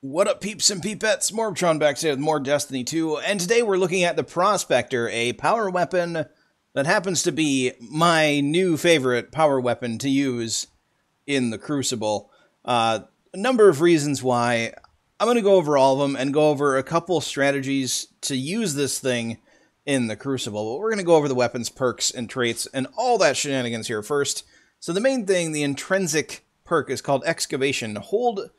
What up, peeps and peepettes? MorbTron back today with more Destiny 2, and today we're looking at the Prospector, a power weapon that happens to be my new favorite power weapon to use in the Crucible. A number of reasons why. I'm going to go over all of them and go over a couple strategies to use this thing in the Crucible. But we're going to go over the weapons, perks, and traits, and all that shenanigans here first. So the main thing, the intrinsic perk, is called Excavation. Hold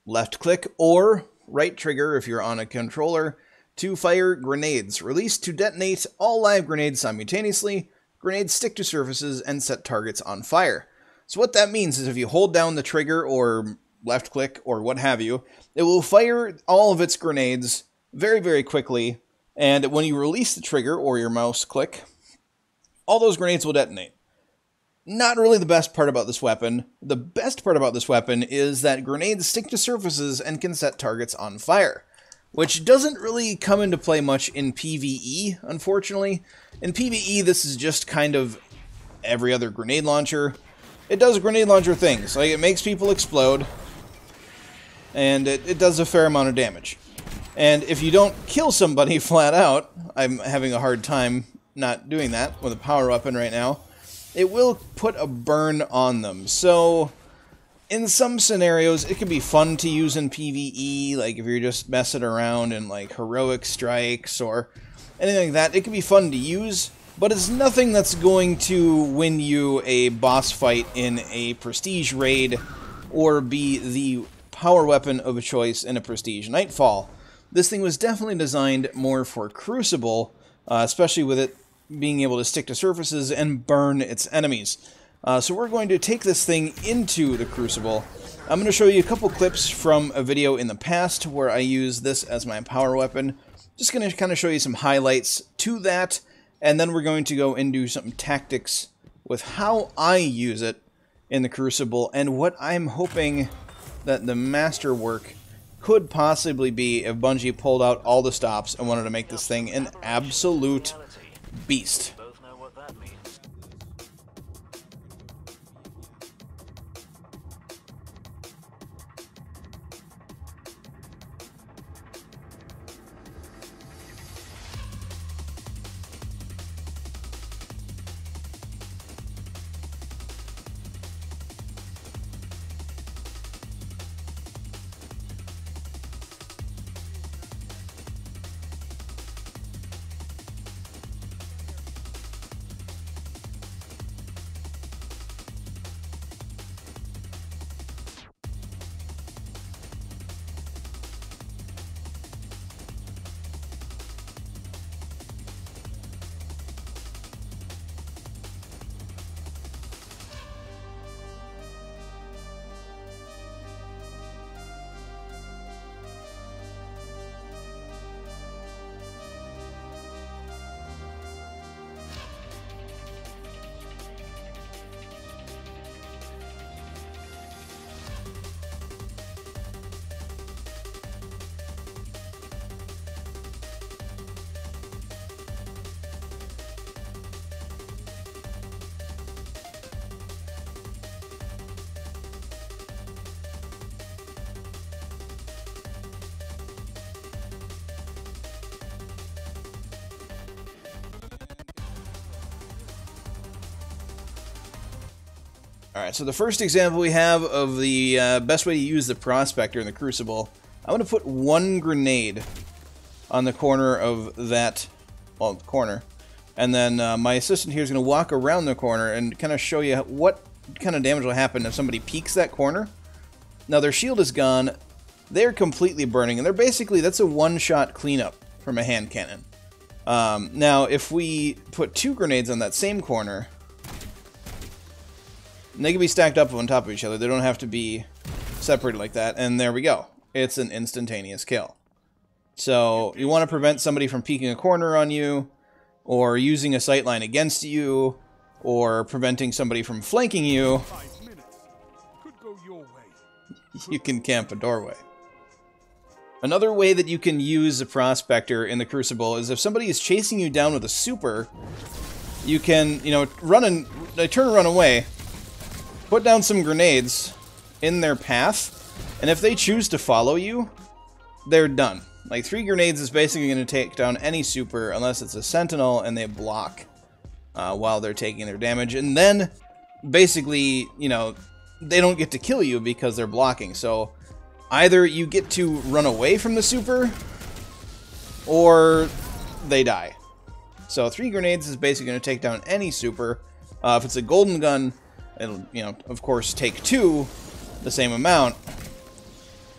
left click or right trigger if you're on a controller to fire grenades. Release to detonate all live grenades simultaneously. Grenades stick to surfaces and set targets on fire. So what that means is if you hold down the trigger or left click or what have you, it will fire all of its grenades very, very quickly. And when you release the trigger or your mouse click, all those grenades will detonate. Not really the best part about this weapon. The best part about this weapon is that grenades stick to surfaces and can set targets on fire, which doesn't really come into play much in PvE, unfortunately. In PvE, this is just kind of every other grenade launcher. It does grenade launcher things, like it makes people explode, and it does a fair amount of damage. And if you don't kill somebody flat out, I'm having a hard time not doing that with a power weapon right now, it will put a burn on them. So in some scenarios, it can be fun to use in PvE, like if you're just messing around in like heroic strikes or anything like that. It can be fun to use, but it's nothing that's going to win you a boss fight in a prestige raid or be the power weapon of choice in a prestige nightfall. This thing was definitely designed more for Crucible, especially with it being able to stick to surfaces and burn its enemies. So we're going to take this thing into the Crucible. I'm going to show you a couple clips from a video in the past where I use this as my power weapon. Just going to kind of show you some highlights to that, and then we're going to go into some tactics with how I use it in the Crucible and what I'm hoping that the masterwork could possibly be if Bungie pulled out all the stops and wanted to make this thing an absolute beast. Alright, so the first example we have of the best way to use the Prospector in the Crucible, I'm going to put one grenade on the corner of that, well, corner, and then my assistant here is going to walk around the corner and kind of show you what kind of damage will happen if somebody peeks that corner. Now their shield is gone, they're completely burning, and they're basically, that's a one-shot cleanup from a hand cannon. Now if we put two grenades on that same corner, and they can be stacked up on top of each other. They don't have to be separated like that. And there we go. It's an instantaneous kill. So you want to prevent somebody from peeking a corner on you, or using a sightline against you, or preventing somebody from flanking you. You can camp a doorway. Another way that you can use the Prospector in the Crucible is if somebody is chasing you down with a super, you can, you know, turn and run away. Put down some grenades in their path, And if they choose to follow you, they're done. Like, 3 grenades is basically going to take down any super unless it's a sentinel and they block while they're taking their damage. And then, basically, you know, they don't get to kill you because they're blocking. So, either you get to run away from the super, or they die. So 3 grenades is basically going to take down any super. If it's a golden gun, it'll, you know, of course, take 2, the same amount.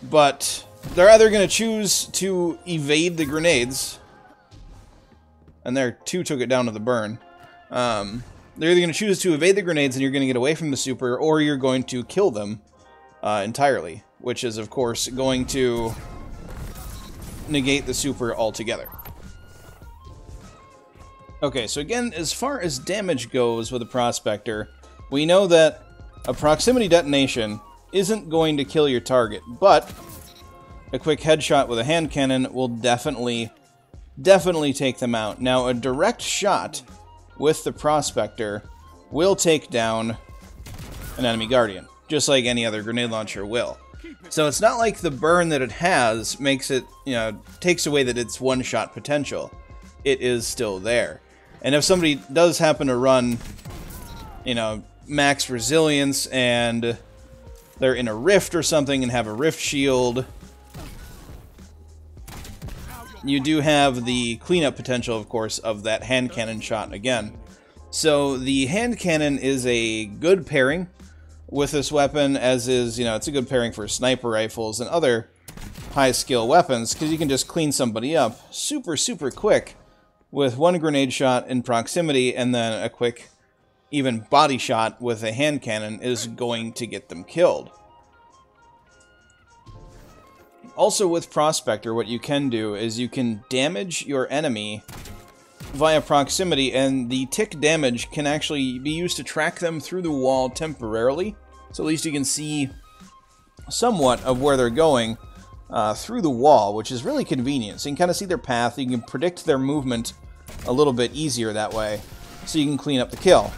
But they're either going to choose to evade the grenades, and there 2 took it down to the burn. They're either going to choose to evade the grenades and you're going to get away from the super, or you're going to kill them entirely, which is, of course, going to negate the super altogether. Okay, so again, as far as damage goes with the Prospector, we know that a proximity detonation isn't going to kill your target, but a quick headshot with a hand cannon will definitely take them out. Now, a direct shot with the Prospector will take down an enemy Guardian, just like any other grenade launcher will. So it's not like the burn that it has makes it, you know, takes away that it's one-shot potential. It is still there. And if somebody does happen to run, you know, max resilience and they're in a rift or something and have a rift shield, you do have the cleanup potential, of course, of that hand cannon shot again. So the hand cannon is a good pairing with this weapon, as is, you know, it's a good pairing for sniper rifles and other high-skill weapons, because you can just clean somebody up super, super quick with 1 grenade shot in proximity, and then a quick, even body shot with a hand cannon is going to get them killed. Also with Prospector, what you can do is you can damage your enemy via proximity, and the tick damage can actually be used to track them through the wall temporarily. So at least you can see somewhat of where they're going through the wall, which is really convenient. So you can kind of see their path, you can predict their movement a little bit easier that way, so you can clean up the kill.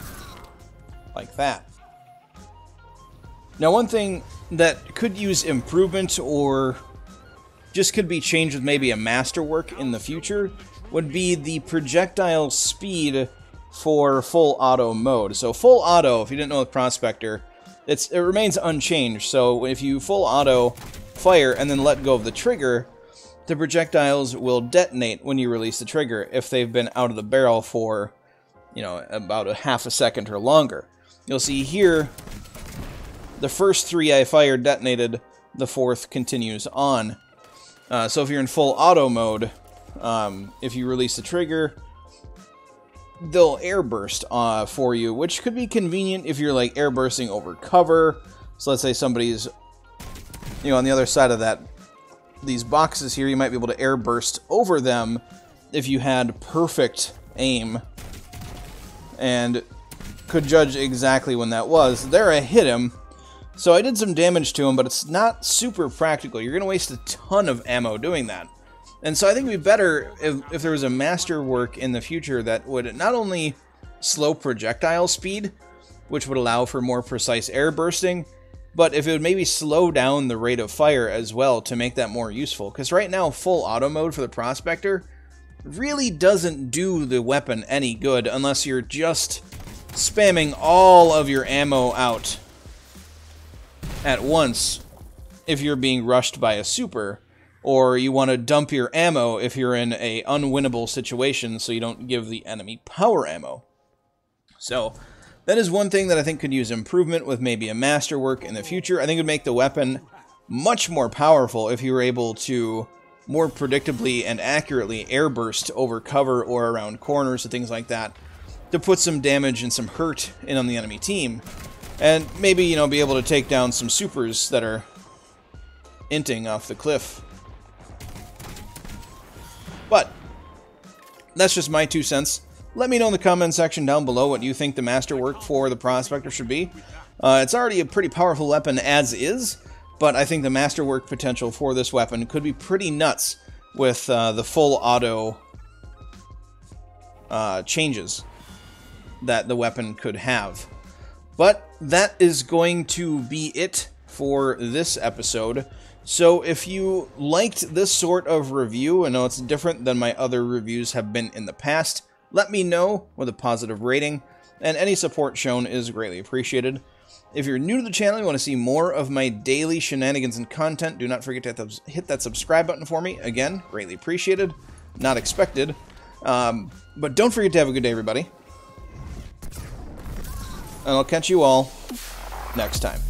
Like that. Now, one thing that could use improvement, or just could be changed with maybe a masterwork in the future, would be the projectile speed for full auto mode. So full auto, if you didn't know with Prospector, it remains unchanged. So if you full auto fire and then let go of the trigger, the projectiles will detonate when you release the trigger if they've been out of the barrel for, you know, about a half a second or longer. You'll see here, the first 3 I fired detonated, the 4th continues on. So if you're in full auto mode, if you release the trigger, they'll airburst for you, which could be convenient if you're like airbursting over cover. So let's say somebody's, you know, on the other side of these boxes here, you might be able to airburst over them if you had perfect aim and could judge exactly when that was. There, I hit him. So I did some damage to him, but it's not super practical. You're going to waste a ton of ammo doing that. And so I think it would be better if there was a masterwork in the future that would not only slow projectile speed, which would allow for more precise air bursting, but if it would maybe slow down the rate of fire as well to make that more useful. Because right now, full auto mode for the Prospector really doesn't do the weapon any good unless you're just spamming all of your ammo out at once if you're being rushed by a super, or you want to dump your ammo if you're in a unwinnable situation so you don't give the enemy power ammo. So that is one thing that I think could use improvement with maybe a masterwork in the future. I think it would make the weapon much more powerful if you were able to more predictably and accurately airburst over cover or around corners and things like that to put some damage and some hurt in on the enemy team. And maybe, you know, be able to take down some supers that are inting off the cliff. But that's just my 2 cents. Let me know in the comment section down below what you think the masterwork for the Prospector should be. It's already a pretty powerful weapon as is, but I think the masterwork potential for this weapon could be pretty nuts with the full auto changes that the weapon could have. But that is going to be it for this episode. So if you liked this sort of review, I know it's different than my other reviews have been in the past, let me know with a positive rating, and any support shown is greatly appreciated. If you're new to the channel and want to see more of my daily shenanigans and content, do not forget to hit that subscribe button for me. Again, greatly appreciated. Not expected. But don't forget to have a good day, everybody. And I'll catch you all next time.